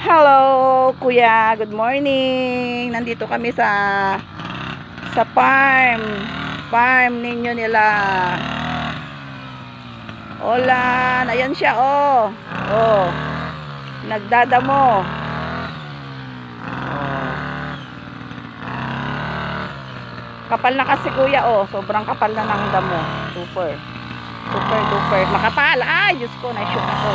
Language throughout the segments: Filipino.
Hello, kuya. Good morning. Nandito kami sa farm. Farm ninyo nila. Olan, ayan siya oh. Oh. Nagdadamo. Kapal na kasi kuya oh. Sobrang kapal na ng damo. Super. Super duper. Makapal. Ay, Diyos ko, na-shoot ako.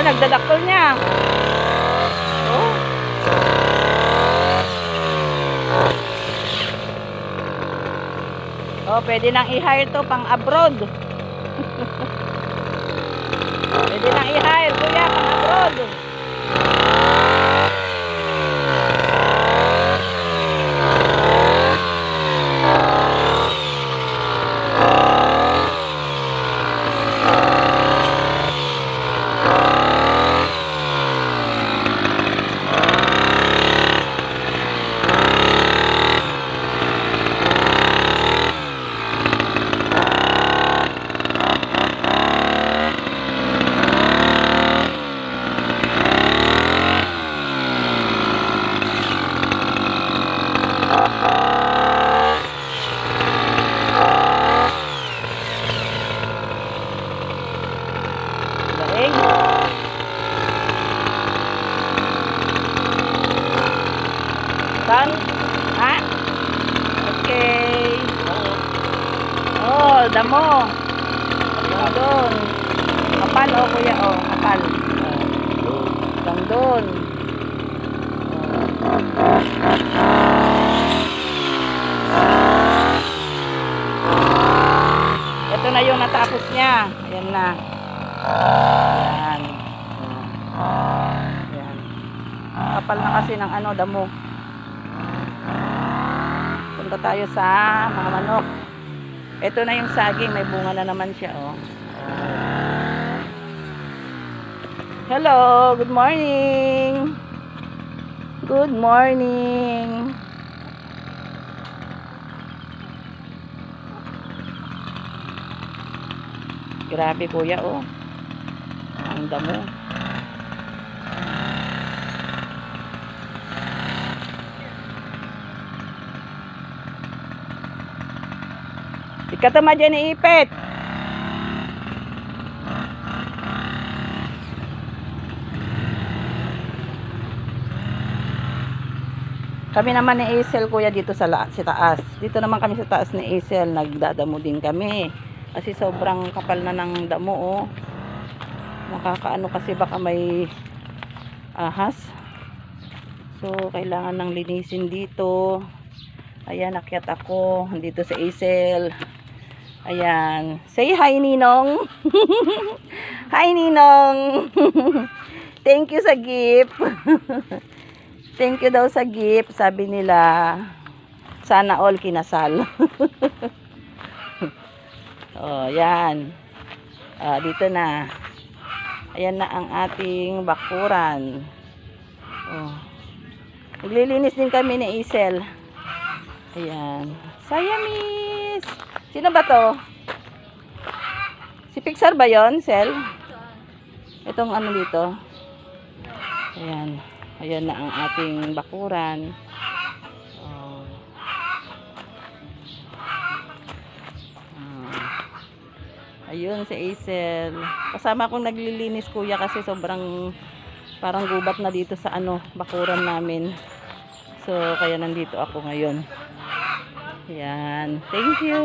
Nagdadakol niya. Oh. Oh, pwede nang i-hire to pang abroad. Pwede nang i-hire kuya pang abroad. Tan? Ha? Okay. Oh, damo. Doon. Kapal oh kuya oh, kapal. Lang doon. Ito na yung natapos niya. Ayan na. Ayan. Ayan. Kapal na kasi ng ano, damo. Punta tayo sa mga manok. Ito na yung saging, may bunga na naman siya oh. Hello, good morning. Good morning. Grabe kuya oh. Ang damo. Ikatama dyan iipit. Kami naman ni Isel kuya dito sa taas. Dito naman kami sa taas ni Isel. Nagdadamo din kami. Kasi sobrang kapal na ng damo oh. Nakakaano kasi baka may ahas. So kailangan ng linisin dito. Ayan, akyat ako. Dito sa Isel. Ayan. Say hi, Ninong. Hi, Ninong. Thank you sa gift. Thank you daw sa gift. Sabi nila, sana all kinasal. Oh, yan. Dito na. Ayan na ang ating bakuran. Oh. Naglilinis din kami ni Isel. Ayan. Siamese. Sino ba to? Si Pixar ba yon, Sel? Itong ano dito. Ayan. Ayan na ang ating bakuran. Oh. Ayun si Isel. Kasama kong naglilinis kuya kasi sobrang parang gubat na dito sa ano, bakuran namin. So kaya nandito ako ngayon. Ayan. Thank you.